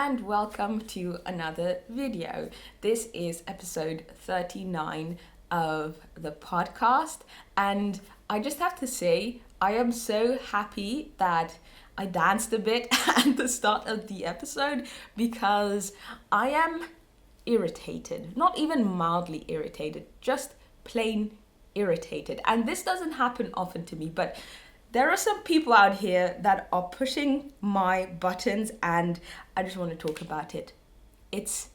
and welcome to another video. This is episode 39 of the podcast, and I just have to say I am so happy that I danced a bit at the start of the episode because I am irritated, not even mildly irritated, just plain irritated. And this doesn't happen often to me, but there are some people out here that are pushing my buttons and I just want to talk about it. It's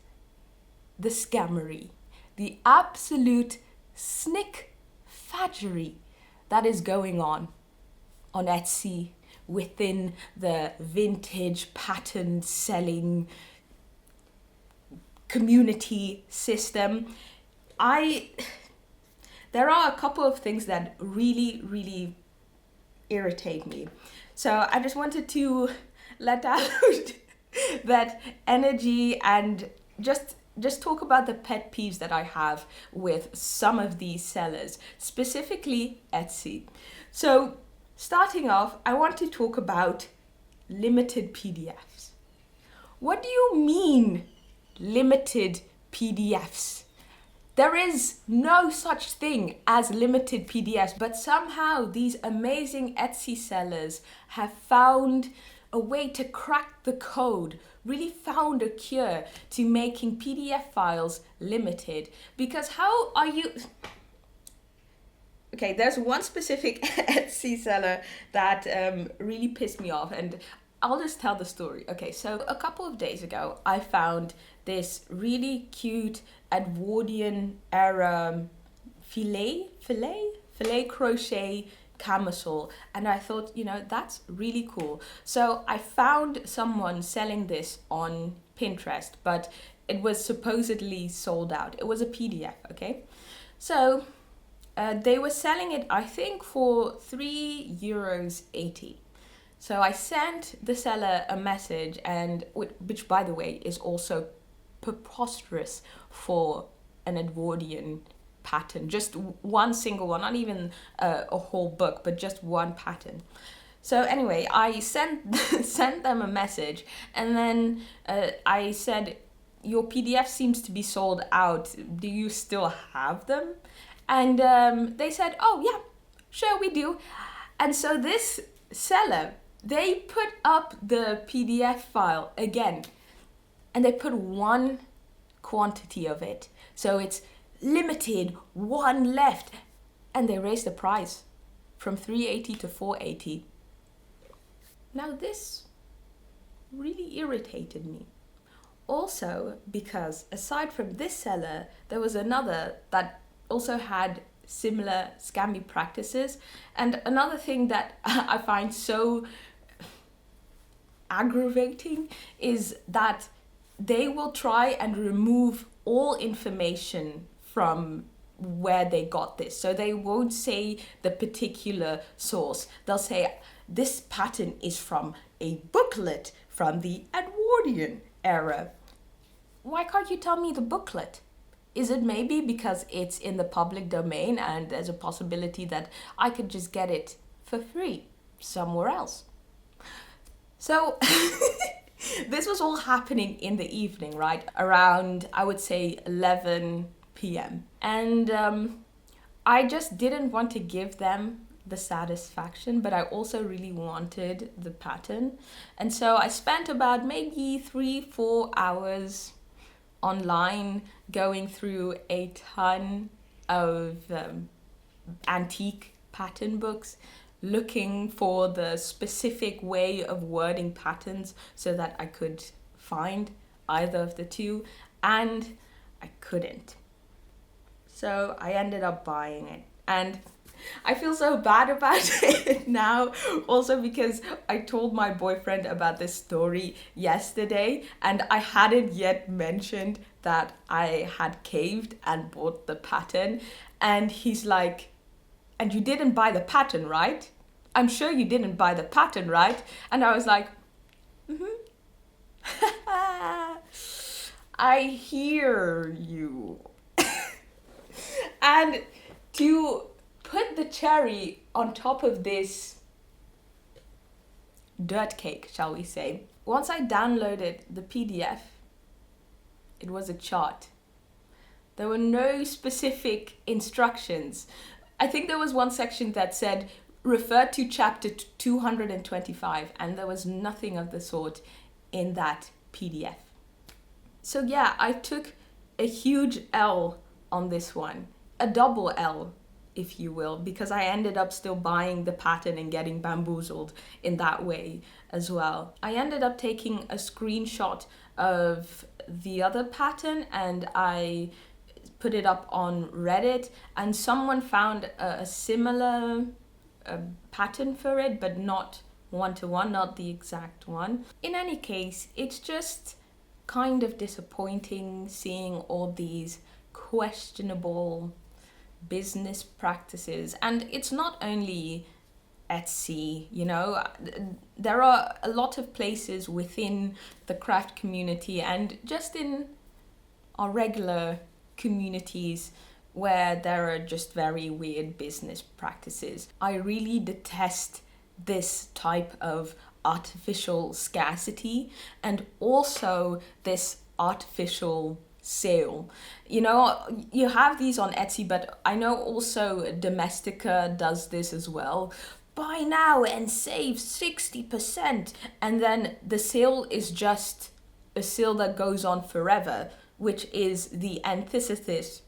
the scammery, the absolute snick fadgery that is going on Etsy within the vintage pattern selling community system. There are a couple of things that really irritate me. So I just wanted to let out that energy and just talk about the pet peeves that I have with some of these sellers, specifically Etsy. So starting off, I want to talk about limited PDFs. What do you mean limited PDFs? There is no such thing as limited PDFs, but somehow these amazing Etsy sellers have found a way to crack the code, really found a cure to making PDF files limited. Because how are you... Okay, there's one specific Etsy seller that really pissed me off, and I'll just tell the story. Okay, so a couple of days ago, I found this really cute Edwardian era filet crochet camisole, and I thought, that's really cool. So I found someone selling this on Pinterest, but it was supposedly sold out. It was a PDF, okay? So they were selling it, I think, for €3.80. So I sent the seller a message, and which, by the way, is also preposterous for an Edwardian pattern. Just one single one, not even a whole book, but just one pattern. So anyway, I sent them a message, and then I said, your PDF seems to be sold out. Do you still have them? And they said, oh yeah, sure we do. And so this seller, they put up the PDF file again, and they put one quantity of it. So it's limited, one left. And they raised the price from $3.80 to $4.80. Now this really irritated me. Also because aside from this seller, there was another that also had similar scammy practices. And another thing that I find so aggravating is that they will try and remove all information from where they got this. So they won't say the particular source. They'll say, this pattern is from a booklet from the Edwardian era. Why can't you tell me the booklet? Is it maybe because it's in the public domain and there's a possibility that I could just get it for free somewhere else? So this was all happening in the evening, right? Around, I would say, 11 p.m. And I just didn't want to give them the satisfaction, but I also really wanted the pattern. And so I spent about maybe 3-4 hours online going through a ton of antique pattern books, looking for the specific way of wording patterns so that I could find either of the two, and I couldn't. So I ended up buying it, and I feel so bad about it now, also because I told my boyfriend about this story yesterday, and I hadn't yet mentioned that I had caved and bought the pattern, and he's like, and you didn't buy the pattern, right? I'm sure you didn't buy the pattern, right? And I was like, I hear you. And to put the cherry on top of this dirt cake, shall we say, once I downloaded the PDF, it was a chart. There were no specific instructions. I think there was one section that said, refer to chapter 225, and there was nothing of the sort in that PDF. So yeah, I took a huge L on this one, a double L, if you will, because I ended up still buying the pattern and getting bamboozled in that way as well. I ended up taking a screenshot of the other pattern and I put it up on Reddit, and someone found a similar pattern for it, but not one-to-one, not the exact one. In any case, it's just kind of disappointing seeing all these questionable business practices. And it's not only Etsy, you know, there are a lot of places within the craft community and just in our regular communities where there are just very weird business practices. I really detest this type of artificial scarcity and also this artificial sale. You know, you have these on Etsy, but I know also Domestika does this as well. Buy now and save 60%, and then the sale is just a sale that goes on forever, which is the antithesis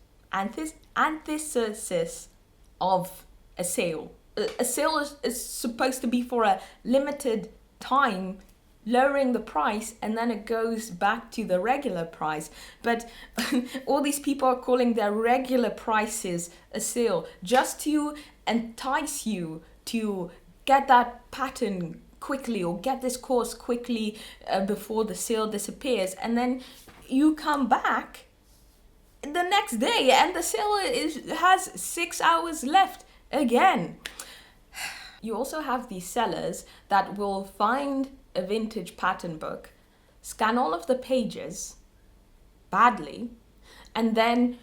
of a sale. A sale is supposed to be for a limited time, lowering the price, and then it goes back to the regular price. But all these people are calling their regular prices a sale just to entice you to get that pattern quickly or get this course quickly before the sale disappears. And then you come back the next day and the sale has 6 hours left again. You also have these sellers that will find a vintage pattern book, scan all of the pages badly, and then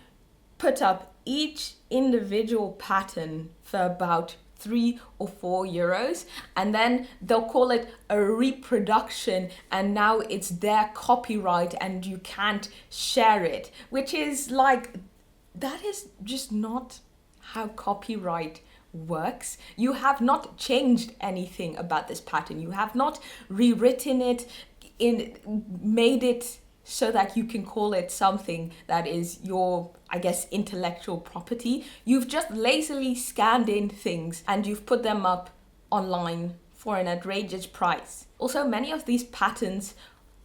put up each individual pattern for about 3 or 4 euros, and then they'll call it a reproduction, and now it's their copyright and you can't share it, which is like, that is just not how copyright works. You have not changed anything about this pattern. You have not rewritten it, made it so that you can call it something that is your, I guess, intellectual property. You've just lazily scanned in things and you've put them up online for an outrageous price. Also, many of these patterns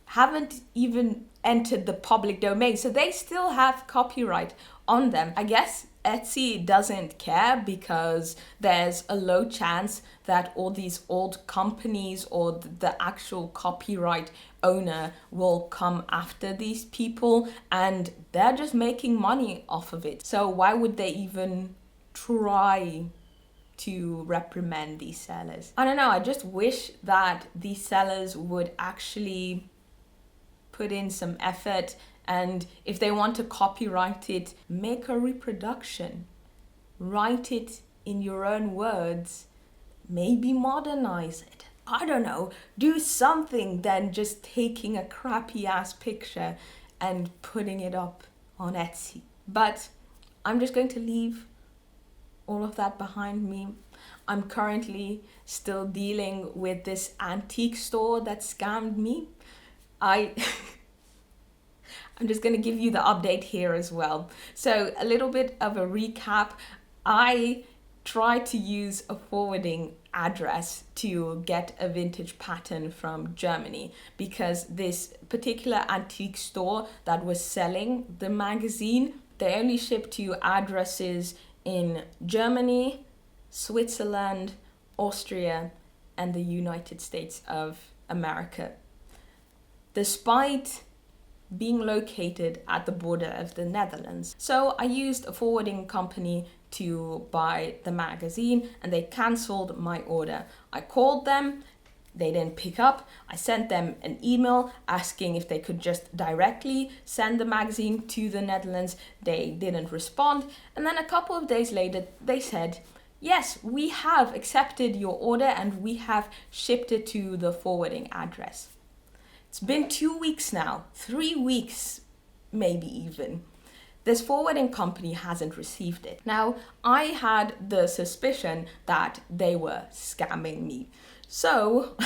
haven't even entered the public domain, so they still have copyright on them. I guess Etsy doesn't care because there's a low chance that all these old companies or the actual copyright owner will come after these people, and they're just making money off of it. So why would they even try to reprimand these sellers? I don't know, I just wish that these sellers would actually put in some effort, and if they want to copyright it, make a reproduction. Write it in your own words. Maybe modernize it. I don't know. Do something than just taking a crappy ass picture and putting it up on Etsy. But I'm just going to leave all of that behind me. I'm currently still dealing with this antique store that scammed me. I'm just going to give you the update here as well. So a little bit of a recap. I tried to use a forwarding address to get a vintage pattern from Germany because this particular antique store that was selling the magazine, they only ship to addresses in Germany, Switzerland, Austria, and the United States of America. Despite being located at the border of the Netherlands. So I used a forwarding company to buy the magazine and they cancelled my order. I called them, they didn't pick up. I sent them an email asking if they could just directly send the magazine to the Netherlands. They didn't respond. And then a couple of days later, they said, yes, we have accepted your order and we have shipped it to the forwarding address. It's been 2 weeks now, 3 weeks, maybe even. This forwarding company hasn't received it. Now, I had the suspicion that they were scamming me. So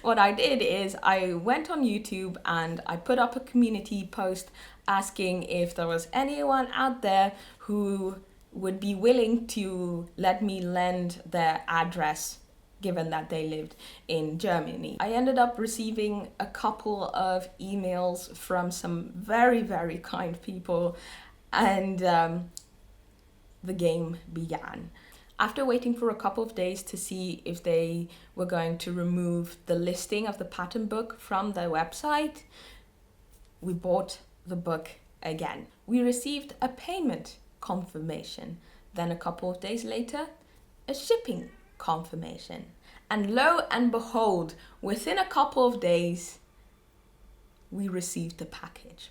what I did is I went on YouTube and I put up a community post asking if there was anyone out there who would be willing to let me lend their address, given that they lived in Germany. I ended up receiving a couple of emails from some very, very kind people, and the game began. After waiting for a couple of days to see if they were going to remove the listing of the pattern book from their website, we bought the book again. We received a payment confirmation. Then a couple of days later, a shipping confirmation. And lo and behold, within a couple of days, we received the package.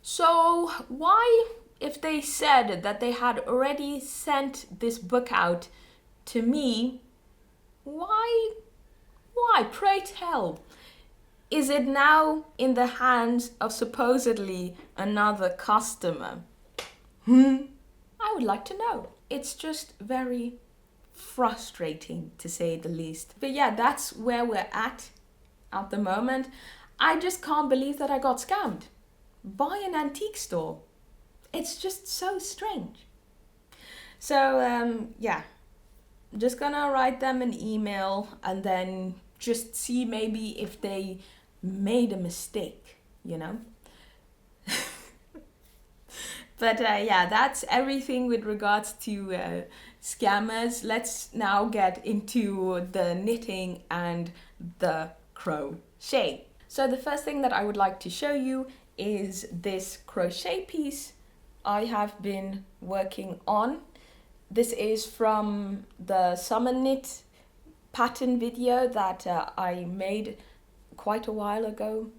So why, if they said that they had already sent this book out to me, why, pray tell? Is it now in the hands of supposedly another customer? I would like to know. It's just very frustrating, to say the least. But yeah, that's where we're at the moment. I just can't believe that I got scammed by an antique store. It's just so strange. So yeah, just gonna write them an email and then just see maybe if they made a mistake, you know. But yeah, that's everything with regards to scammers. Let's now get into the knitting and the crochet. So the first thing that I would like to show you is this crochet piece I have been working on. This is from the summer knit pattern video that I made quite a while ago.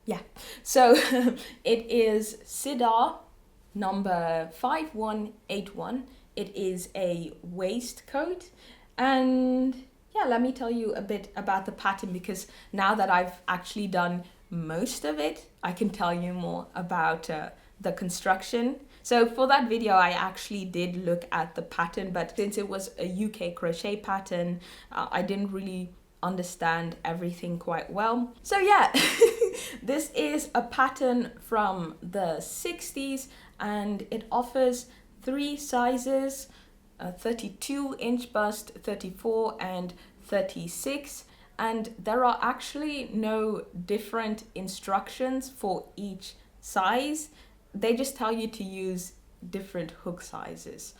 Yeah, so it is sirdar number 5181. It is a waistcoat, and yeah, let me tell you a bit about the pattern, because now that I've actually done most of it, I can tell you more about the construction. So for that video, I actually did look at the pattern, but since it was a UK crochet pattern, I didn't really understand everything quite well. So yeah, this is a pattern from the 60s, and it offers 3 sizes, 32-inch bust, 34 and 36. And there are actually no different instructions for each size. They just tell you to use different hook sizes.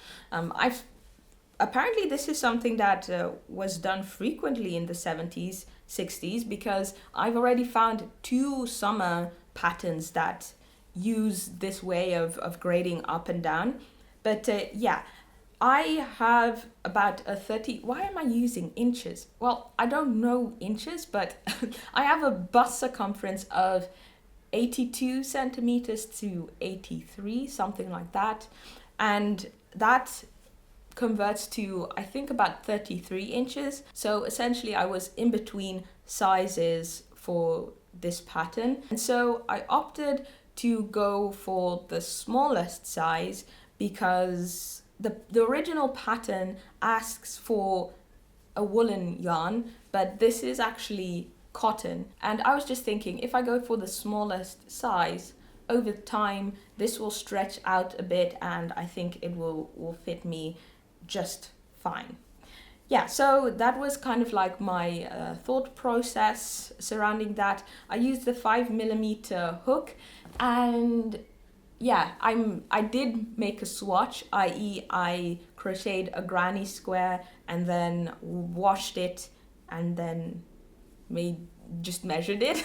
Apparently this is something that was done frequently in the 70s, 60s, because I've already found 2 summer patterns that use this way of grading up and down. But yeah, I have about a 30, why am I using inches? Well, I don't know inches, but I have a bust circumference of 82 centimeters to 83, something like that. And that converts to, I think, about 33 inches. So essentially I was in between sizes for this pattern. And so I opted to go for the smallest size because the original pattern asks for a woolen yarn, but this is actually cotton. And I was just thinking, if I go for the smallest size, over time this will stretch out a bit, and I think it will fit me just fine. Yeah, so that was kind of like my thought process surrounding that. I used the 5mm hook, and yeah, I did make a swatch, i.e. I crocheted a granny square and then washed it and then just measured it.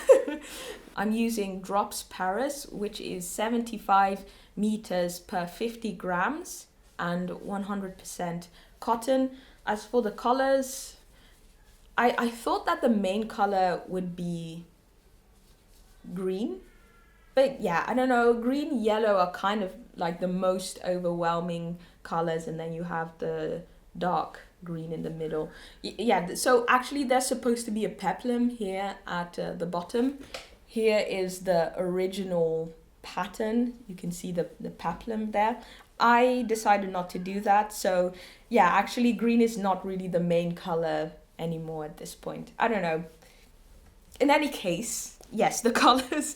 I'm using Drops Paris, which is 75 meters per 50 grams and 100% cotton. As for the colors, I thought that the main color would be green, but yeah, I don't know, green, yellow are kind of like the most overwhelming colors, and then you have the dark green in the middle. Yeah, so actually there's supposed to be a peplum here at the bottom. Here is the original pattern. You can see the peplum there. I decided not to do that. So yeah, actually green is not really the main color anymore at this point. I don't know. In any case, yes, the colors.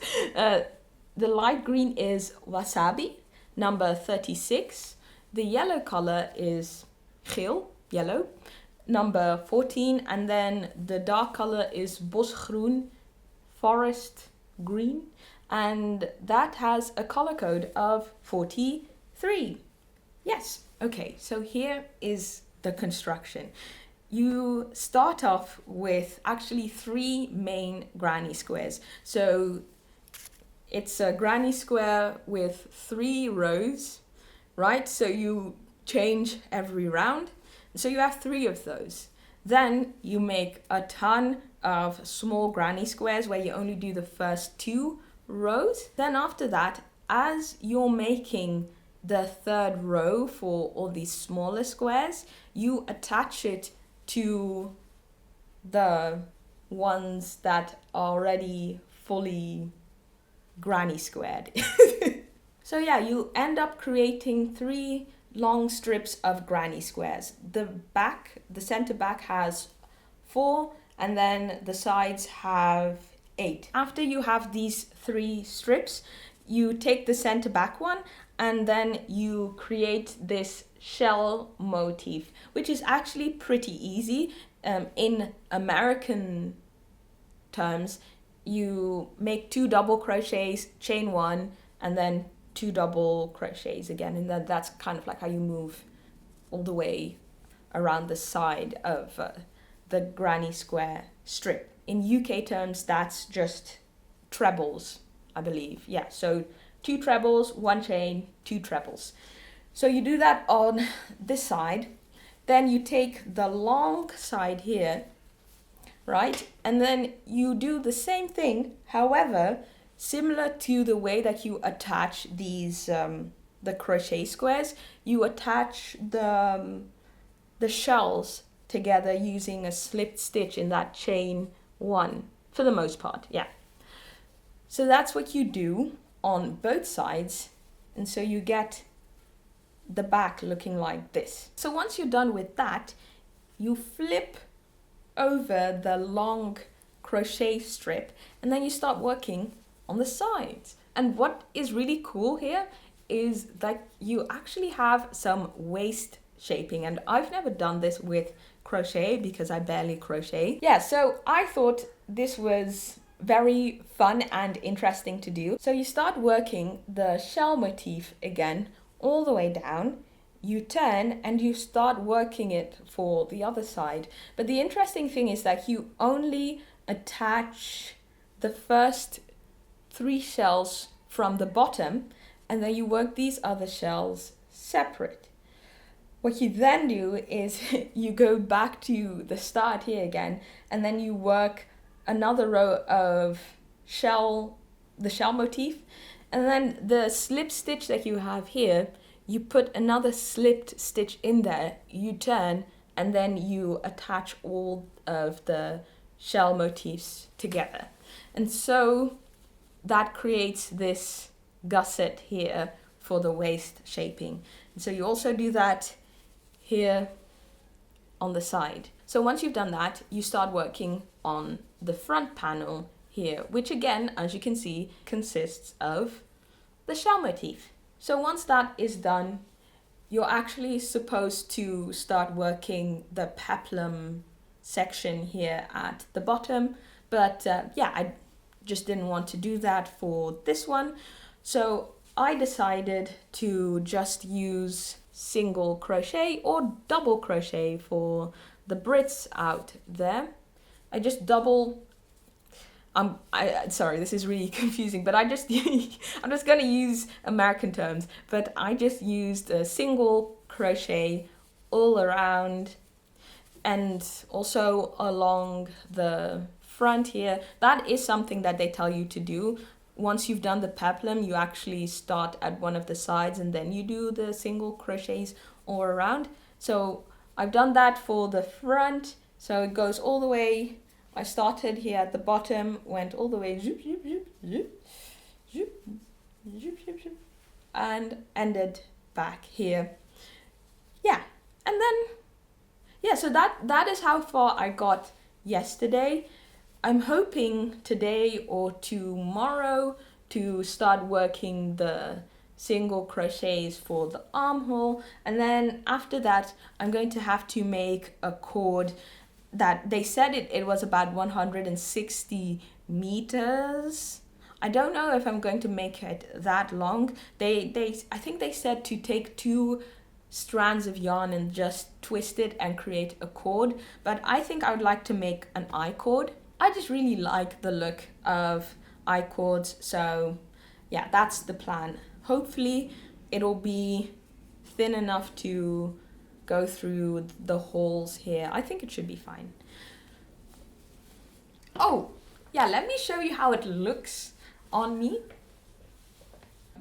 The light green is wasabi, number 36. The yellow color is geel, yellow, number 14. And then the dark color is bosgroen, forest green. And that has a color code of 43. Yes, okay, so here is the construction. You start off with actually 3 main granny squares. So it's a granny square with 3 rows, right? So you change every round. So you have 3 of those. Then you make a ton of small granny squares where you only do the first 2 rows. Then after that, as you're making the 3rd row for all these smaller squares, you attach it to the ones that are already fully granny squared. So yeah, you end up creating 3 long strips of granny squares. The center back has 4, and then the sides have 8. After you have these 3 strips, you take the center back one and then you create this shell motif, which is actually pretty easy. In American terms, you make 2 double crochets, chain 1, and then 2 double crochets again, and that's kind of like how you move all the way around the side of the granny square strip. In UK terms, that's just trebles, I believe. Yeah, so 2 trebles, 1 chain, 2 trebles. So you do that on this side. Then you take the long side here, right? And then you do the same thing, however, similar to the way that you attach these the crochet squares, you attach the shells together using a slipped stitch in that chain 1 for the most part. Yeah. So that's what you do on both sides, and so you get the back looking like this. So once you're done with that, you flip over the long crochet strip and then you start working on the sides. And what is really cool here is that you actually have some waist shaping, and I've never done this with crochet because I barely crochet. Yeah, so I thought this was very fun and interesting to do. So you start working the shell motif again all the way down, you turn and you start working it for the other side. But the interesting thing is that you only attach the first 3 shells from the bottom, and then you work these other shells separate. What you then do is you go back to the start here again, and then you work another row of the shell motif, and then the slip stitch that you have here, you put another slipped stitch in there, you turn, and then you attach all of the shell motifs together. And so that creates this gusset here for the waist shaping. And so you also do that here on the side. So once you've done that, you start working on the front panel here, which again, as you can see, consists of the shell motif. So once that is done, you're actually supposed to start working the peplum section here at the bottom. But yeah, I just didn't want to do that for this one. So I decided to just use single crochet or double crochet for the Brits out there. I just double, sorry, this is really confusing, but I'm just going to use American terms, but I just used a single crochet all around and also along the front here. That is something that they tell you to do. Once you've done the peplum, you actually start at one of the sides and then you do the single crochets all around. So I've done that for the front, so it goes all the way. I started here at the bottom, went all the way zoop, zoop, zoop, zoop, zoop, zoop, zoop, zoop, and ended back here. Yeah, and then, yeah, so that is how far I got yesterday. I'm hoping today or tomorrow to start working the single crochets for the armhole, and then after that I'm going to have to make a cord that they said it was about 160 meters. I don't know if I'm going to make it that long. I think they said to take 2 strands of yarn and just twist it and create a cord, but I think I would like to make an I-cord. I just really like the look of I-cords, so yeah, that's the plan. Hopefully it'll be thin enough to go through the holes here. I think it should be fine. Oh, yeah, let me show you how it looks on me.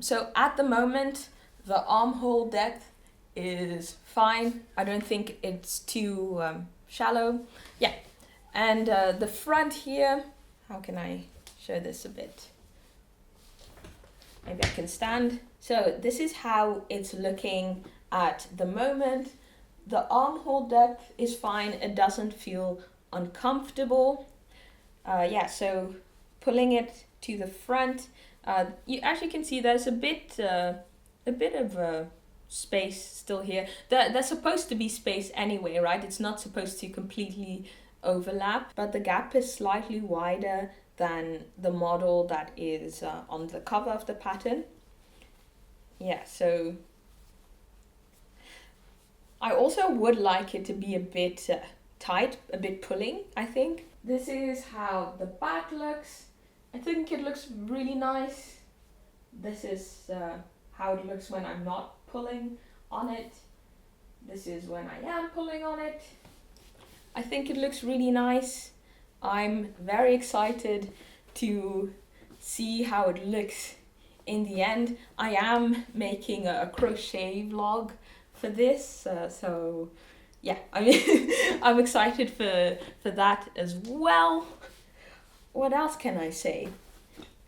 So at the moment, the armhole depth is fine. I don't think it's too shallow. Yeah, and the front here, how can I show this a bit? Maybe I can stand. So this is how it's looking at the moment. The armhole depth is fine. It doesn't feel uncomfortable. Yeah, so pulling it to the front, as you can see, there's a bit of space still here. There's supposed to be space anyway, right? It's not supposed to completely overlap, but the gap is slightly wider than the model that is on the cover of the pattern. Yeah, so I also would like it to be a bit tight, a bit pulling, I think. This is how the back looks. I think it looks really nice. This is how it looks when I'm not pulling on it. This is when I am pulling on it. I think it looks really nice. I'm very excited to see how it looks in the end. I am making a crochet vlog for this, so yeah, I mean, I'm excited for that as well. What else can I say?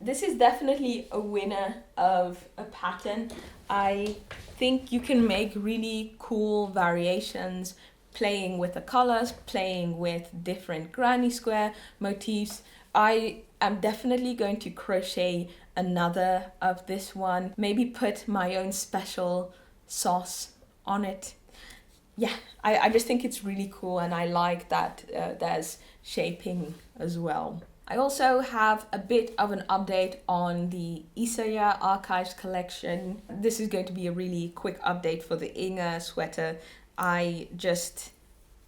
This is definitely a winner of a pattern. I think you can make really cool variations playing with the colors, playing with different granny square motifs. I am definitely going to crochet another of this one, maybe put my own special sauce on it. Yeah, I just think it's really cool, and I like that there's shaping as well. I also have a bit of an update on the Isaya Archives collection. This is going to be a really quick update for the Inge sweater. I just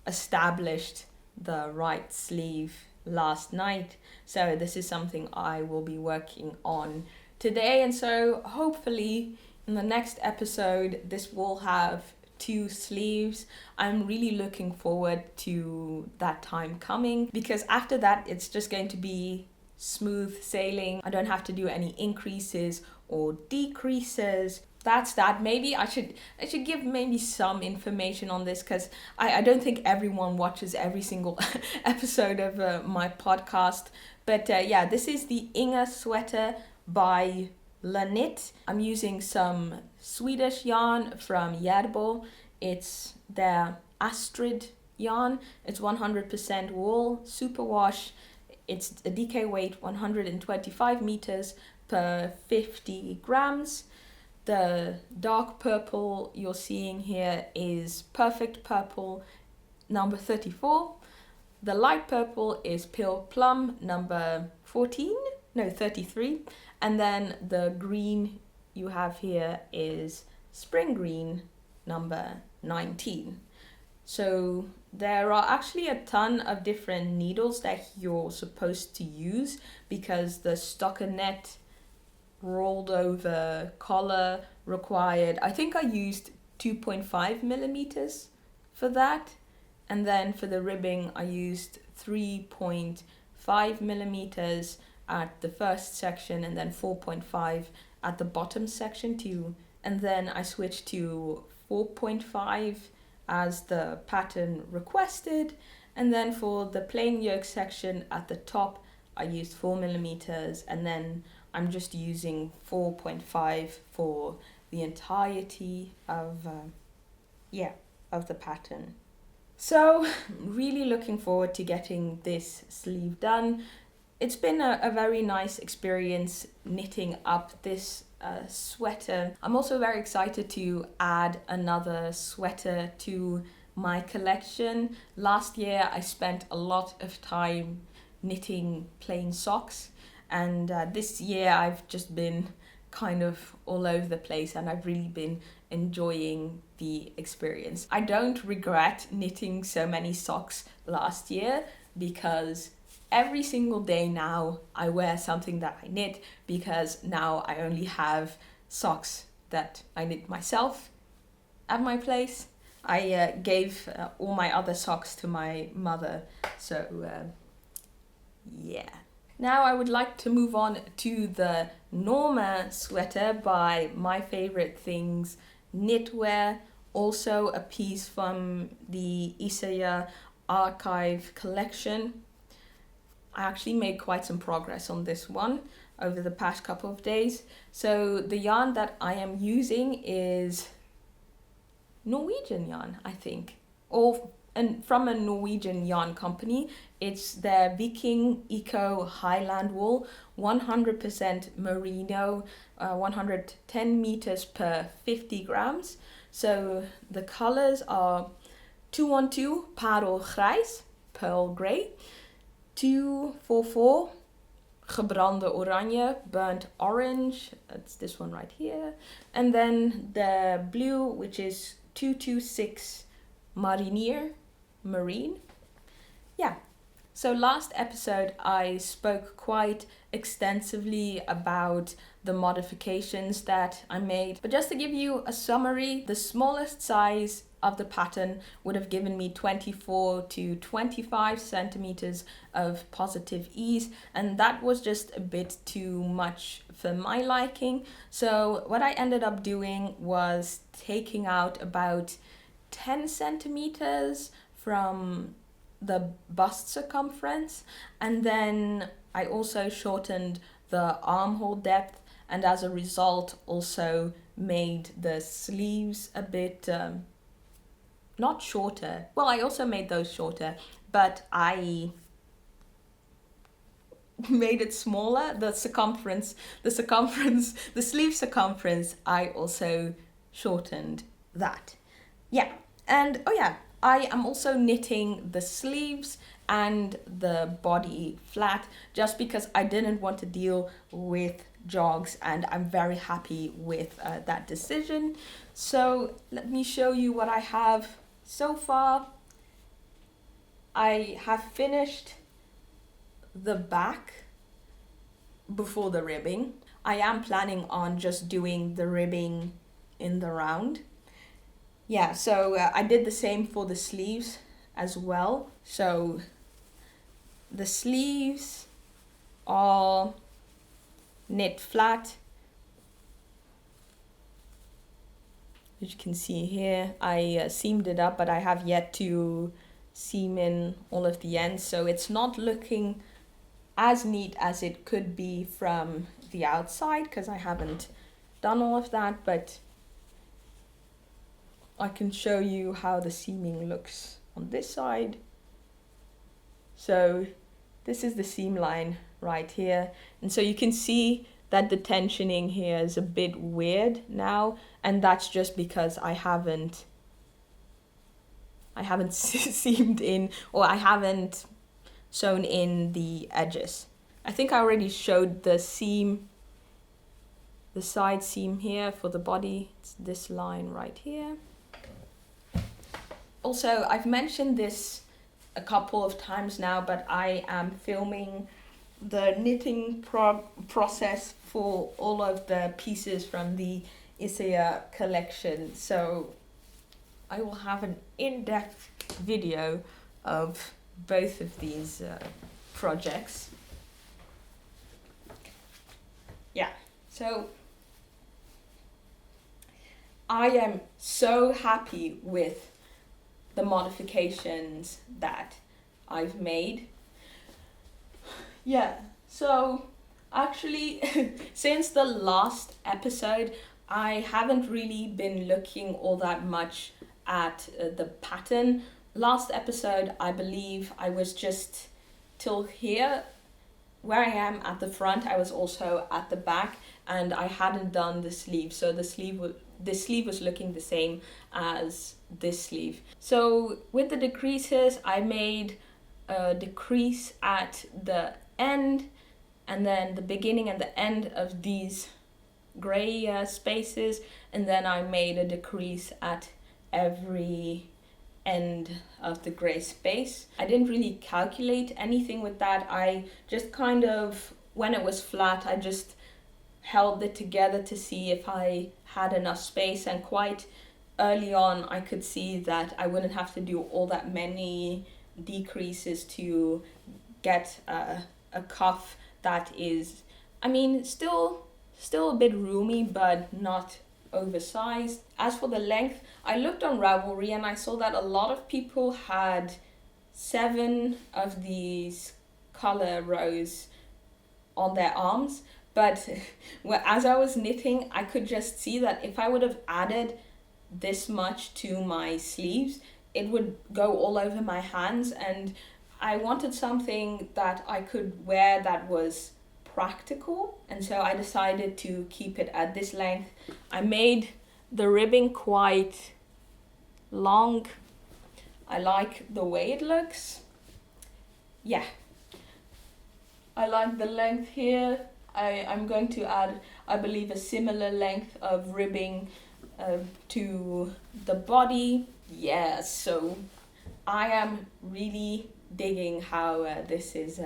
established the right sleeve last night, so this is something I will be working on today, and so hopefully in the next episode this will have 2 sleeves. I'm really looking forward to that time coming, because after that it's just going to be smooth sailing. I don't have to do any increases or decreases. That's that. Maybe I should give maybe some information on this, because I don't think everyone watches every single episode of my podcast. But yeah, this is the Inge sweater by Lærke. I'm using some Swedish yarn from Järbo. It's their Astrid yarn. It's 100% wool, superwash. It's a DK weight 125 meters per 50 grams. The dark purple you're seeing here is perfect purple number 34. The light purple is pale plum number 33. And then the green you have here is spring green number 19. So there are actually a ton of different needles that you're supposed to use, because the stockinette rolled over collar required, I think I used 2.5 millimeters for that, and then for the ribbing I used 3.5 millimeters at the first section, and then 4.5 at the bottom section too, and then I switched to 4.5 as the pattern requested. And then for the plain yoke section at the top, I used 4mm, and then I'm just using 4.5 for the entirety of the pattern. So really looking forward to getting this sleeve done. It's been a very nice experience knitting up this sweater. I'm also very excited to add another sweater to my collection. Last year I spent a lot of time knitting plain socks, and this year I've just been kind of all over the place, and I've really been enjoying the experience. I don't regret knitting so many socks last year, because every single day now I wear something that I knit, because now I only have socks that I knit myself at my place. I gave all my other socks to my mother, so yeah. Now I would like to move on to the Norma sweater by My Favorite Things Knitwear, also a piece from the Isaiah archive collection. I actually made quite some progress on this one over the past couple of days. So the yarn that I am using is Norwegian yarn, I think, and from a Norwegian yarn company. It's their Viking Eco Highland wool, 100% merino, 110 meters per 50 grams. So the colors are 212 parel grijs, pearl grey, 244 gebrande oranje, burnt orange, that's this one right here, and then the blue, which is 226 marine. Yeah. So last episode I spoke quite extensively about the modifications that I made. But just to give you a summary, the smallest size of the pattern would have given me 24 to 25 centimeters of positive ease, and that was just a bit too much for my liking. So what I ended up doing was taking out about 10 centimeters from the bust circumference, and then I also shortened the armhole depth, and as a result also made the sleeves a bit not shorter. Well, I also made those shorter, but I made it smaller. The sleeve circumference, I also shortened that. Yeah. And oh yeah, I am also knitting the sleeves and the body flat, just because I didn't want to deal with jogs, and I'm very happy with that decision. So let me show you what I have so far. I have finished the back before the ribbing. I am planning on just doing the ribbing in the round. Yeah, so I did the same for the sleeves as well. So the sleeves are knit flat. As you can see here, I seamed it up, but I have yet to seam in all of the ends, so it's not looking as neat as it could be from the outside, because I haven't done all of that, but I can show you how the seaming looks on this side. So this is the seam line right here, and so you can see that the tensioning here is a bit weird now, and that's just because I haven't seamed in, or I haven't sewn in the edges. I think I already showed the seam, the side seam here for the body. It's this line right here. Also, I've mentioned this a couple of times now, but I am filming the knitting process for all of the pieces from the Isaiah collection. So I will have an in-depth video of both of these projects. Yeah, so I am so happy with the modifications that I've made. Yeah, so actually since the last episode I haven't really been looking all that much at the pattern. Last episode I believe I was just till here where I am at the front. I was also at the back and I hadn't done the sleeve, so the sleeve was looking the same as this sleeve. So with the decreases I made a decrease at the end and then the beginning and the end of these gray spaces, and then I made a decrease at every end of the gray space. I didn't really calculate anything with that. I just kind of, when it was flat, I just held it together to see if I had enough space, and quite early on I could see that I wouldn't have to do all that many decreases to get a cuff that is, I mean, still a bit roomy but not oversized. As for the length, I looked on Ravelry and I saw that a lot of people had 7 of these color rows on their arms, but as I was knitting I could just see that if I would have added this much to my sleeves it would go all over my hands, and I wanted something that I could wear that was practical, and so I decided to keep it at this length. I made the ribbing quite long. I like the way it looks. Yeah, I like the length here. I'm going to add, I believe, a similar length of ribbing to the body. Yeah, so I am really digging how this is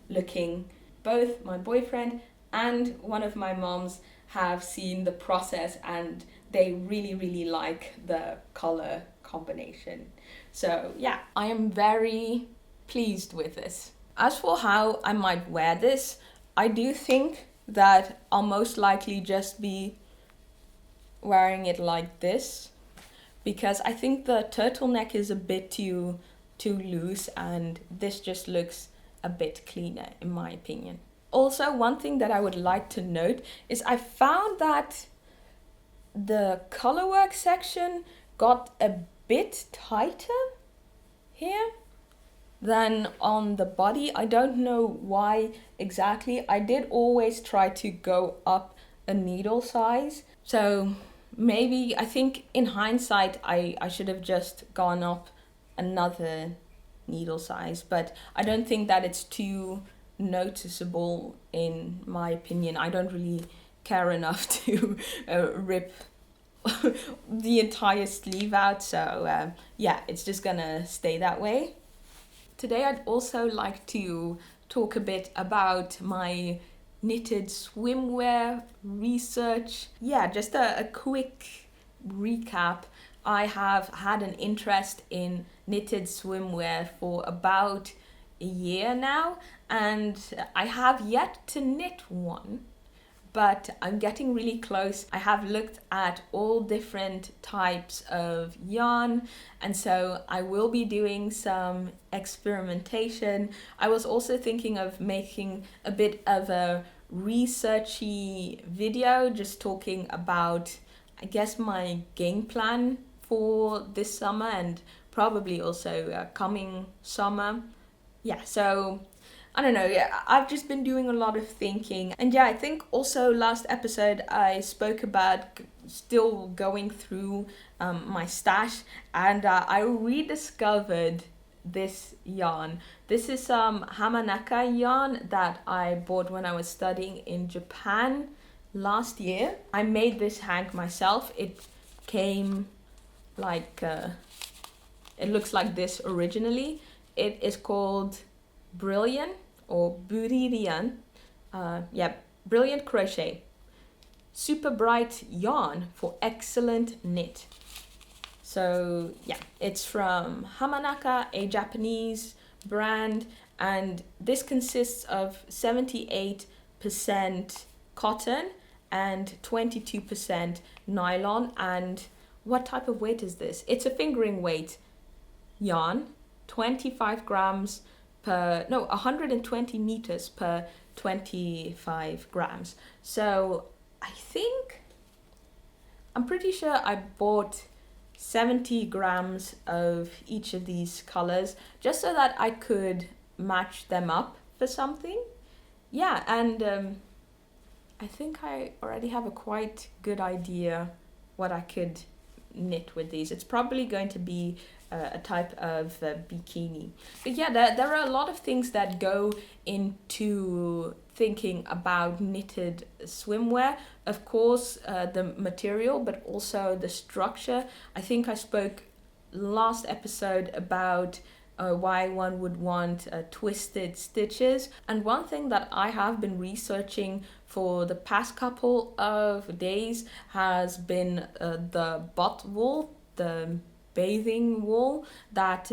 looking. Both my boyfriend and one of my moms have seen the process and they really like the color combination. So yeah, I am very pleased with this. As for how I might wear this, I do think that I'll most likely just be wearing it like this, because I think the turtleneck is a bit too loose and this just looks a bit cleaner in my opinion. Also, one thing that I would like to note is I found that the colorwork section got a bit tighter here than on the body. I don't know why exactly. I did always try to go up a needle size, so maybe, I think in hindsight I should have just gone up another needle size, but I don't think that it's too noticeable in my opinion. I don't really care enough to rip the entire sleeve out, so yeah, it's just gonna stay that way. Today I'd also like to talk a bit about my knitted swimwear research. Yeah, just a quick recap. I have had an interest in knitted swimwear for about a year now, and I have yet to knit one, but I'm getting really close. I have looked at all different types of yarn, and so I will be doing some experimentation. I was also thinking of making a bit of a researchy video, just talking about, I guess, my game plan for this summer and probably also coming summer. Yeah, so I don't know, yeah, I've just been doing a lot of thinking. And yeah, I think also last episode I spoke about still going through my stash, and I rediscovered this yarn. This is some Hamanaka yarn that I bought when I was studying in Japan last year. I made this hank myself. It came like, it looks like this originally. It is called Brilliant or Buririan. Yeah, Brilliant Crochet. Super bright yarn for excellent knit. So yeah, it's from Hamanaka, a Japanese brand, and this consists of 78% cotton and 22% nylon. And what type of weight is this? It's a fingering weight. yarn, 25 grams per, no, 120 meters per 25 grams. So I'm pretty sure I bought 70 grams of each of these colors just so that I could match them up for something. Yeah, and I think I already have a quite good idea what I could knit with these. It's probably going to be a type of bikini. But yeah, there are a lot of things that go into thinking about knitted swimwear. Of course, the material, but also the structure. I think I spoke last episode about why one would want twisted stitches. And one thing that I have been researching for the past couple of days has been the butt wool, the bathing wool that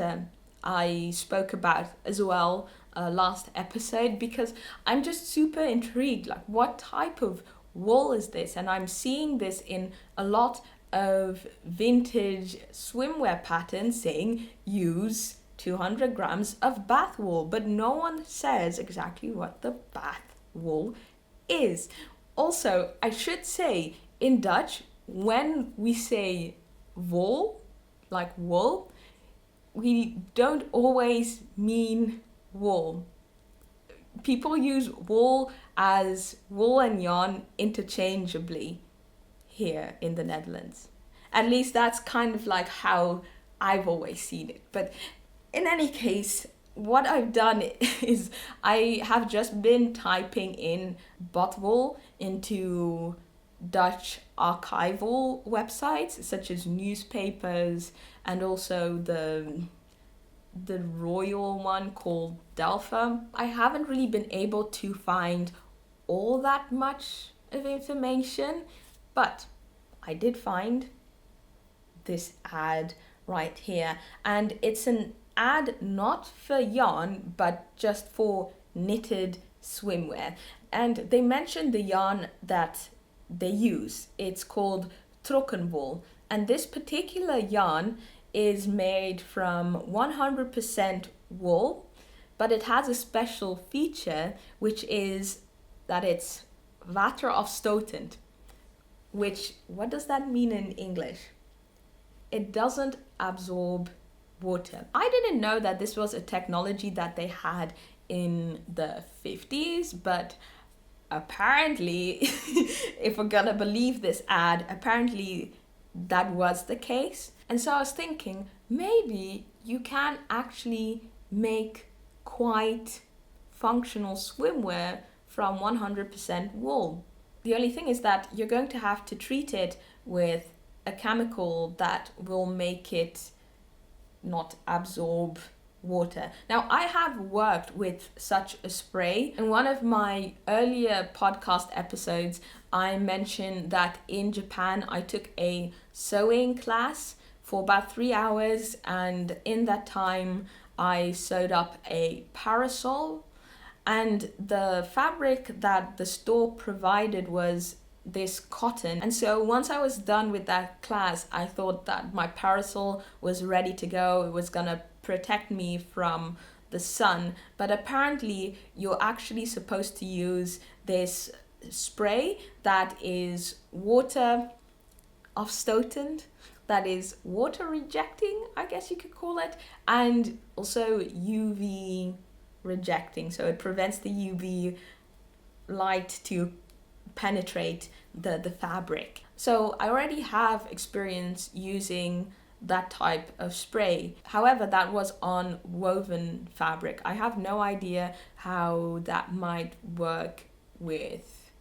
I spoke about as well last episode, because I'm just super intrigued, like what type of wool is this? And I'm seeing this in a lot of vintage swimwear patterns saying use 200 grams of bath wool, but no one says exactly what the bath wool is. Also, I should say in Dutch, when we say wool, like wool, we don't always mean wool. People use wool as wool and yarn interchangeably here in the Netherlands. At least that's kind of like how I've always seen it. But in any case, what I've done is I have just been typing in butt wool into Dutch archival websites such as newspapers and also the royal one called Delphi. I haven't really been able to find all that much of information, but I did find this ad right here, and it's an ad not for yarn but just for knitted swimwear. And they mentioned the yarn that they use. It's called trokkenwol, and this particular yarn is made from 100% wool, but it has a special feature, which is that it's waterafstotend, which, what does that mean in English? It doesn't absorb water. I didn't know that this was a technology that they had in the 50s, but apparently, if we're gonna believe this ad, apparently that was the case. And so I was thinking, maybe you can actually make quite functional swimwear from 100% wool. The only thing is that you're going to have to treat it with a chemical that will make it not absorb water. Now, I have worked with such a spray. In one of my earlier podcast episodes, I mentioned that in Japan I took a sewing class for about 3 hours, and in that time I sewed up a parasol, and the fabric that the store provided was this cotton. And so once I was done with that class, I thought that my parasol was ready to go. It was gonna protect me from the sun, but apparently you're actually supposed to use this spray that is water afstotend, that is water rejecting, I guess you could call it, and also UV rejecting, so it prevents the UV light to penetrate the fabric. So I already have experience using that type of spray. However, that was on woven fabric. I have no idea how that might work with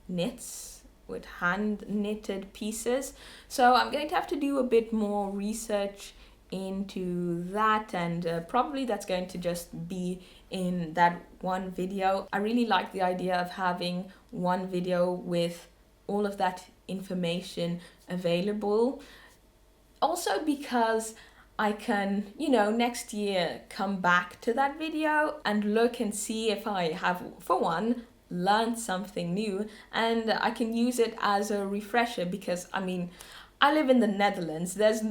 knits, with hand knitted pieces. So I'm going to have to do a bit more research into that, and probably that's going to just be in that one video. I really like the idea of having one video with all of that information available. Also because I can, next year come back to that video and look and see if I have, for one, learned something new, and I can use it as a refresher, because I live in the Netherlands. There's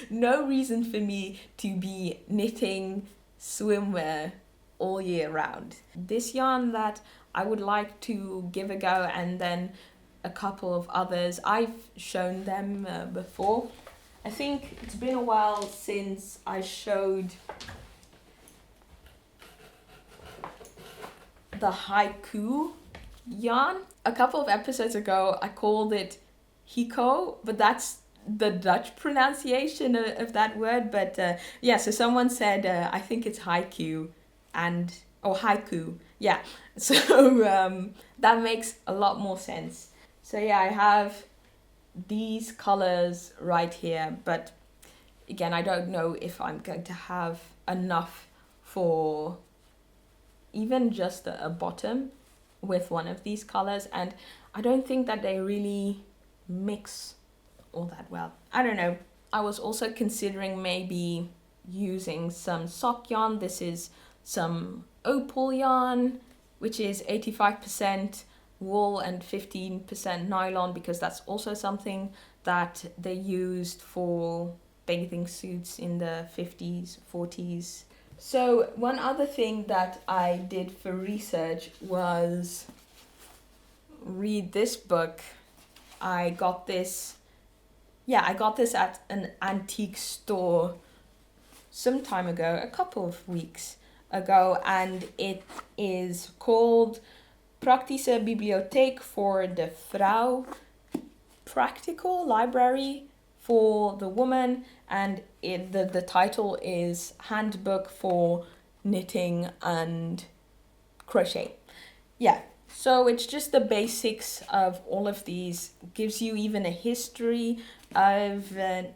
no reason for me to be knitting swimwear all year round. This yarn that I would like to give a go, and then a couple of others, I've shown them before. I think it's been a while since I showed the haiku yarn. A couple of episodes ago, I called it hiko, but that's the Dutch pronunciation of that word. But yeah, so someone said, I think it's haiku haiku. Yeah, so that makes a lot more sense. So yeah, I have these colors right here, but again, I don't know if I'm going to have enough for even just a bottom with one of these colors, and I don't think that they really mix all that well. I don't know. I was also considering maybe using some sock yarn. This is some opal yarn, which is 85% wool and 15% nylon, because that's also something that they used for bathing suits in the 50s, 40s. So one other thing that I did for research was read this book. I got this at an antique store some time ago, a couple of weeks ago, and it is called Praktische Bibliotheek voor de Vrouw, Practical Library for the Woman, and the title is Handbook for Knitting and Crochet. Yeah, so it's just the basics of all of these. Gives you even a history of a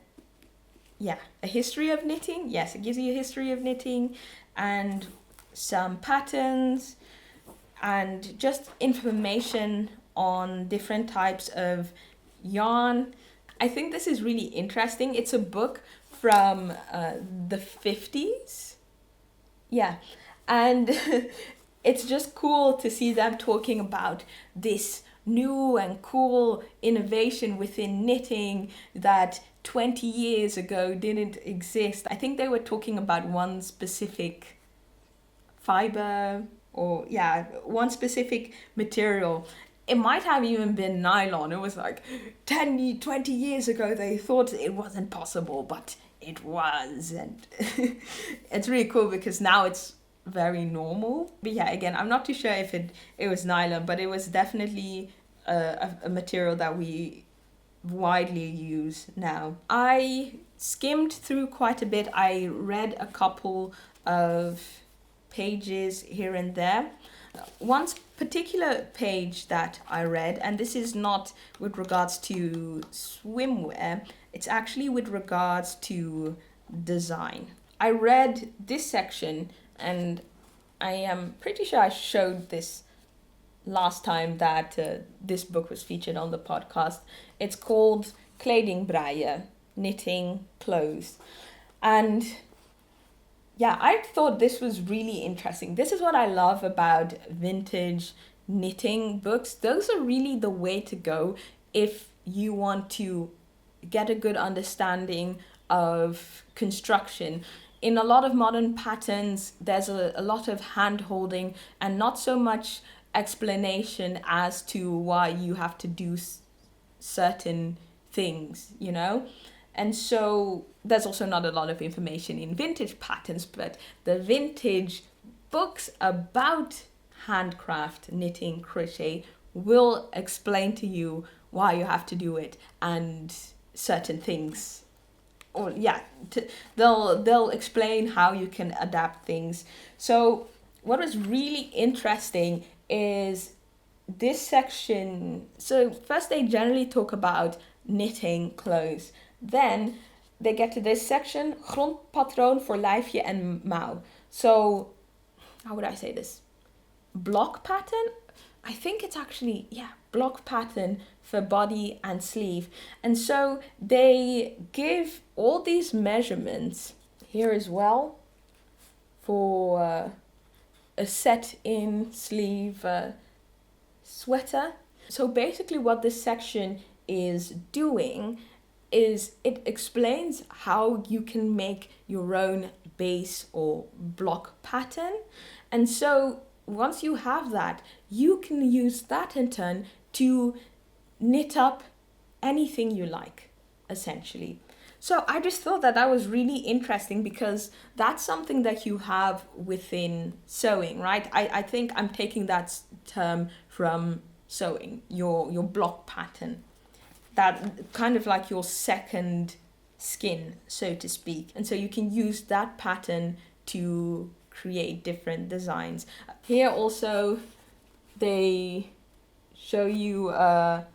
history of knitting. Yes, it gives you a history of knitting and some patterns and just information on different types of yarn. I think this is really interesting. It's a book from the 50s. Yeah, and it's just cool to see them talking about this new and cool innovation within knitting that 20 years ago didn't exist. I think they were talking about one specific fiber, or one specific material. It might have even been nylon. It was like 10, 20 years ago they thought it wasn't possible, but it was. And it's really cool because now it's very normal. But yeah, again, I'm not too sure if it was nylon, but it was definitely a material that we widely use now. I skimmed through quite a bit. I read a couple of pages here and there. One particular page that I read, and this is not with regards to swimwear, it's actually with regards to design. I read this section, and I am pretty sure I showed this last time that this book was featured on the podcast. It's called Kledingbreien, knitting clothes. And yeah, I thought this was really interesting. This is what I love about vintage knitting books. Those are really the way to go if you want to get a good understanding of construction. In a lot of modern patterns, there's a lot of hand-holding and not so much explanation as to why you have to do certain things, you know? And so there's also not a lot of information in vintage patterns, but the vintage books about handcraft, knitting, crochet will explain to you why you have to do it and certain things. Or they'll explain how you can adapt things. So what was really interesting is this section. So first they generally talk about knitting clothes. Then they get to this section, grondpatroon voor lijfje en mouw. So, how would I say this? Block pattern? I think it's actually, block pattern for body and sleeve. And so they give all these measurements here as well for a set-in sleeve sweater. So basically what this section is doing is it explains how you can make your own base or block pattern. And so once you have that, you can use that in turn to knit up anything you like, essentially. So I just thought that that was really interesting because that's something that you have within sewing, right? I think I'm taking that term from sewing, your block pattern. That kind of like your second skin, so to speak. And so you can use that pattern to create different designs. Here also they show you a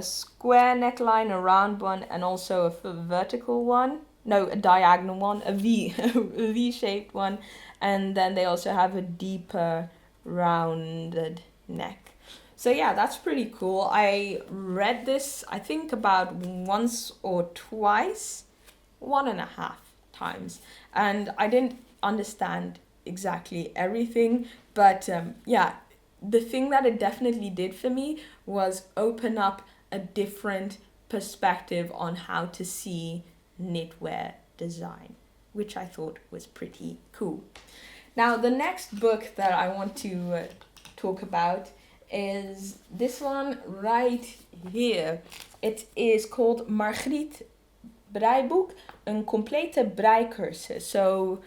square neckline, a round one, and also a vertical one. No, a diagonal one, a V, a V-shaped one. And then they also have a deeper rounded neck. So yeah, that's pretty cool. I read this, I think about once or twice, 1.5 times. And I didn't understand exactly everything, but yeah, the thing that it definitely did for me was open up a different perspective on how to see knitwear design, which I thought was pretty cool. Now, the next book that I want to talk about is this one right here. It is called Margriet Breiboek, een complete breikursus. So,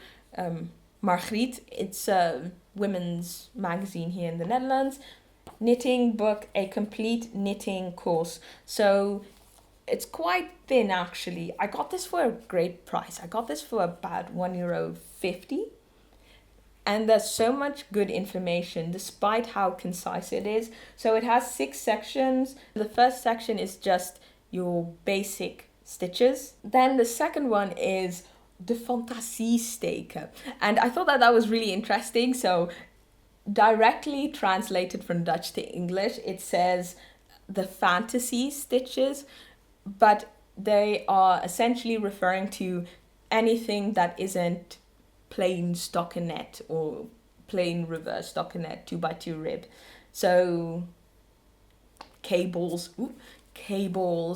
Margriet, it's a women's magazine here in the Netherlands. Knitting book, a complete knitting course. So it's quite thin actually. I got this for a great price. I got this for about €1.50. And there's so much good information despite how concise it is. So it has 6 sections. The first section is just your basic stitches. Then the second one is de fantasiesteken. And I thought that that was really interesting. So directly translated from Dutch to English, it says the fantasy stitches, but they are essentially referring to anything that isn't plain stockinette or plain reverse stockinette 2x2 rib. So cables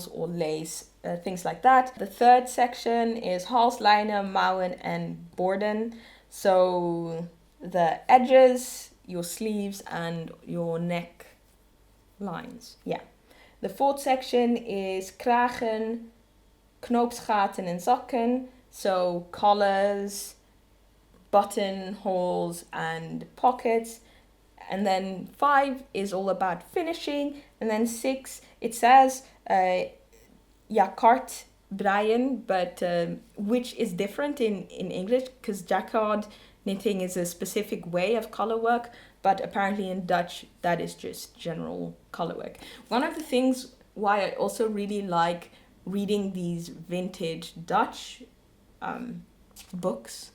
or lace, things like that. The third section is halslijnen, mouwen and borden. So the edges, your sleeves and your neck lines. Yeah. The fourth section is kragen, knoopsgaten en zakken. So collars, buttonholes and pockets. And then 5 is all about finishing. And then 6, it says jacquard breien, but which is different in English because jacquard knitting is a specific way of color work, but apparently in Dutch that is just general color work. One of the things why I also really like reading these vintage Dutch books,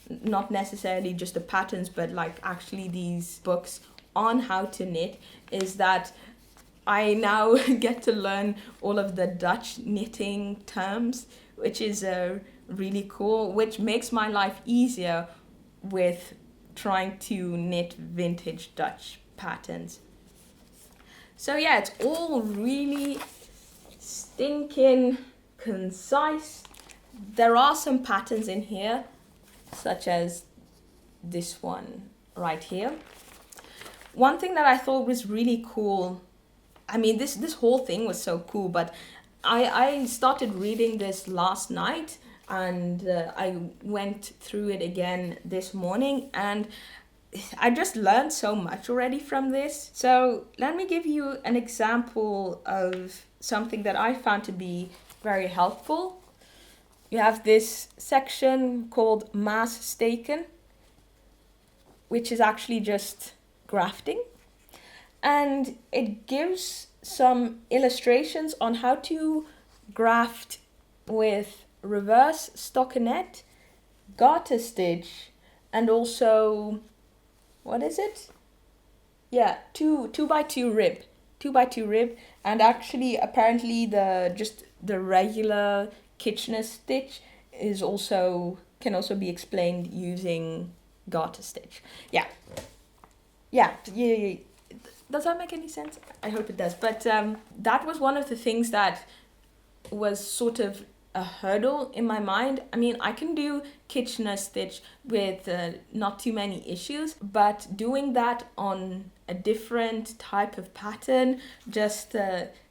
not necessarily just the patterns, but like actually these books on how to knit, is that I now get to learn all of the Dutch knitting terms, which is really cool, which makes my life easier with trying to knit vintage Dutch patterns. So yeah, it's all really stinking concise. There are some patterns in here, such as this one right here. One thing that I thought was really cool, I mean this whole thing was so cool, but I started reading this last night and I went through it again this morning and I just learned so much already from this. So let me give you an example of something that I found to be very helpful. You have this section called maassteken, which is actually just grafting. And it gives some illustrations on how to graft with reverse stockinette, garter stitch, and also, what is it? Yeah, 2x2 rib. 2x2 rib. And actually, apparently, the regular Kitchener stitch can also be explained using garter stitch. Yeah. Does that make any sense? I hope it does. But that was one of the things that was sort of a hurdle in my mind. I mean, I can do Kitchener stitch with not too many issues, but doing that on a different type of pattern just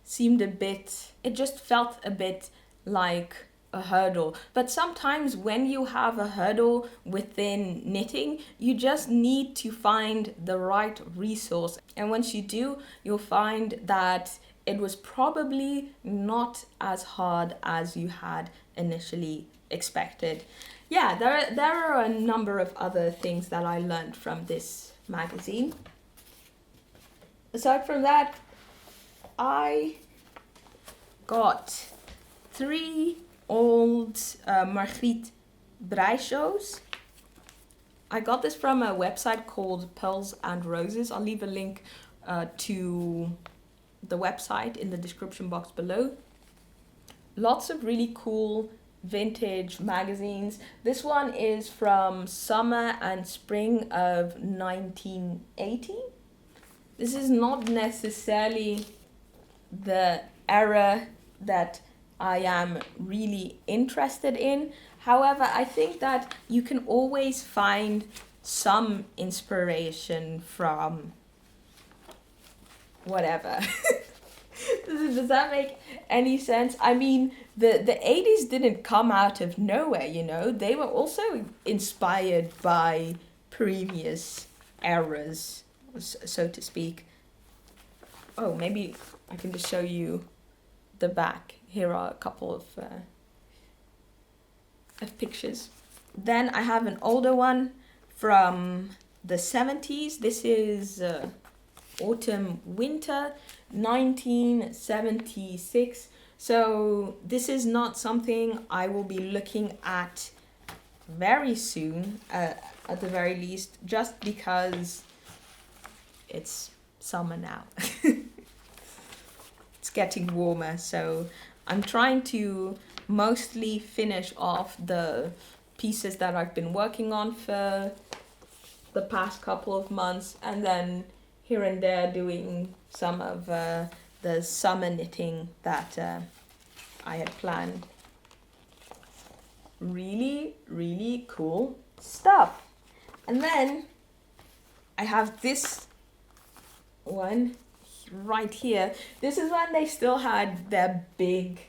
seemed a bit, it just felt a bit like a hurdle. But sometimes when you have a hurdle within knitting, you just need to find the right resource. And once you do, you'll find that it was probably not as hard as you had initially expected. Yeah, there are a number of other things that I learned from this magazine. Aside from that, I got 3 old Margriet breishows. I got this from a website called Pearls and Roses. I'll leave a link to the website in the description box below. Lots of really cool vintage magazines. This one is from summer and spring of 1980. This is not necessarily the era that I am really interested in. However, I think that you can always find some inspiration from whatever. Does that make any sense? I mean, the 80s didn't come out of nowhere, you know. They were also inspired by previous eras, so to speak. Oh, maybe I can just show you the back. Here are a couple of pictures. Then I have an older one from the 70s. This is autumn winter 1976. So this is not something I will be looking at very soon, at the very least, just because it's summer now. It's getting warmer, so I'm trying to mostly finish off the pieces that I've been working on for the past couple of months, and then here and there doing some of the summer knitting that I had planned. Really, really cool stuff. And then I have this one right here. This is when they still had their big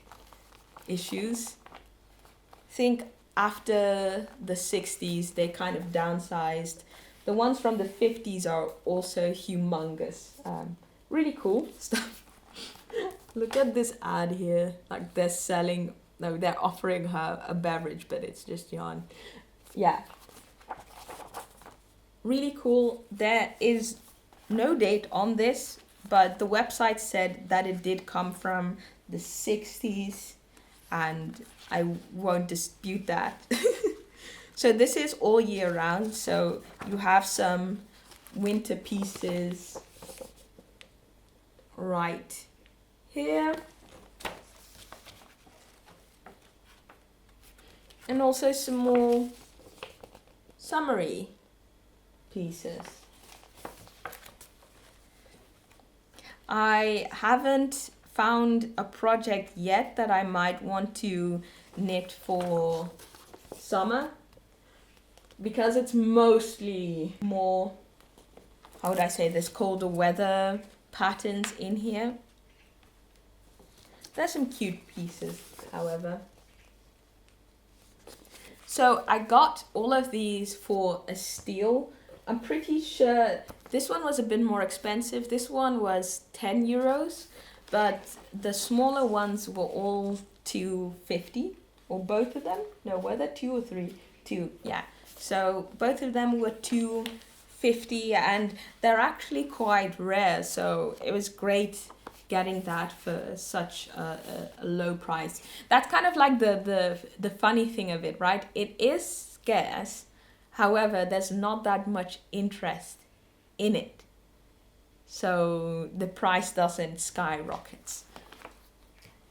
issues. I think after the 60s they kind of downsized. The ones from the 50s are also humongous. Really cool stuff. Look at this ad here. Like they're selling, no, they're offering her a beverage, but it's just yarn. Yeah. Really cool. There is no date on this, but the website said that it did come from the 60s, and I won't dispute that. So this is all year round, so you have some winter pieces right here. And also some more summery pieces. I haven't found a project yet that I might want to knit for summer, because it's mostly more, how would I say this, colder weather patterns in here. There's some cute pieces, however. So I got all of these for a steal. I'm pretty sure this one was a bit more expensive. This one was 10 euros, but the smaller ones were all 2.50, or both of them. No, were there 2 or 3? 2, yeah. So both of them were 2.50, and they're actually quite rare. So it was great getting that for such a low price. That's kind of like the funny thing of it, right? It is scarce. However, there's not that much interest in it. So the price doesn't skyrocket.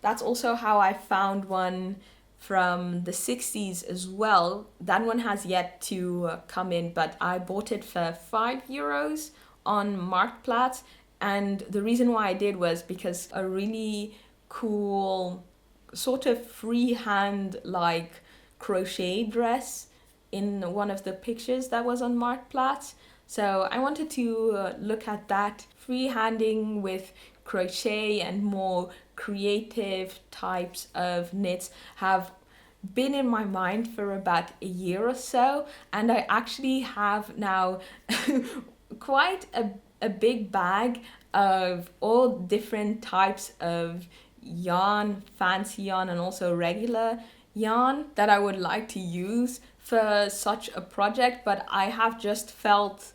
That's also how I found one from the 60s as well. That one has yet to come in, but I bought it for 5 euros on Marktplaats, And the reason why I did was because a really cool sort of freehand like crochet dress in one of the pictures that was on Marktplaats. So I wanted to look at that. Freehanding with crochet and more creative types of knits have been in my mind for about a year or so, and I actually have now quite a big bag of all different types of yarn, fancy yarn and also regular yarn that I would like to use for such a project, but I have just felt,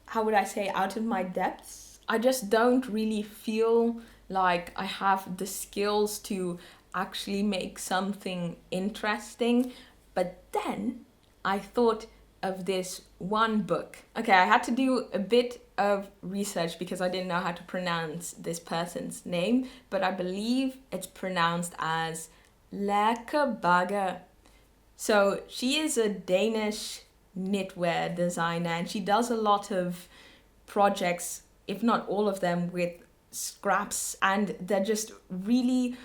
how would I say, out of my depths. I just don't really feel like I have the skills to actually make something interesting. But then I thought of this one book. Okay, I had to do a bit of research because I didn't know how to pronounce this person's name, but I believe it's pronounced as Lærke Bagger. So she is a Danish knitwear designer, and she does a lot of projects, if not all of them, with scraps, and they're just really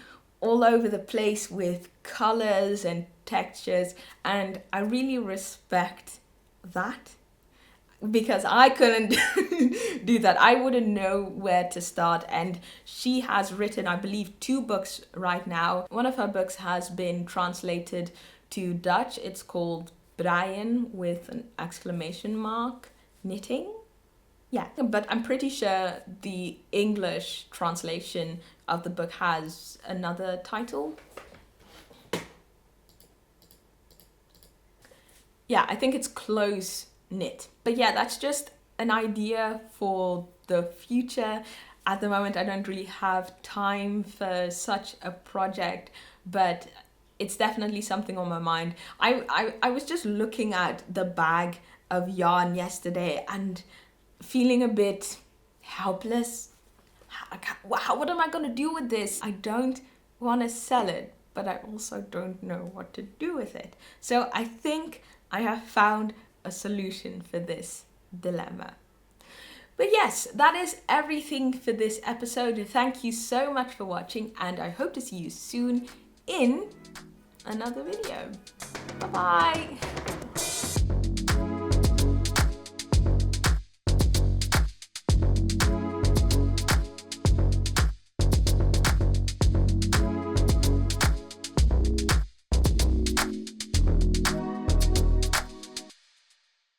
all over the place with colors and textures, and I really respect that because I couldn't do that. I wouldn't know where to start, and she has written, I believe, 2 books right now. One of her books has been translated to Dutch. It's called Breien with an exclamation mark, knitting. Yeah, but I'm pretty sure the English translation of the book has another title. Yeah, I think it's close knit. But yeah, that's just an idea for the future. At the moment, I don't really have time for such a project, but it's definitely something on my mind. I was just looking at the bag of yarn yesterday and feeling a bit helpless. What am I going to do with this? I don't want to sell it, but I also don't know what to do with it. So I think I have found a solution for this dilemma. But yes, that is everything for this episode. Thank you so much for watching, and I hope to see you soon in another video. Bye bye.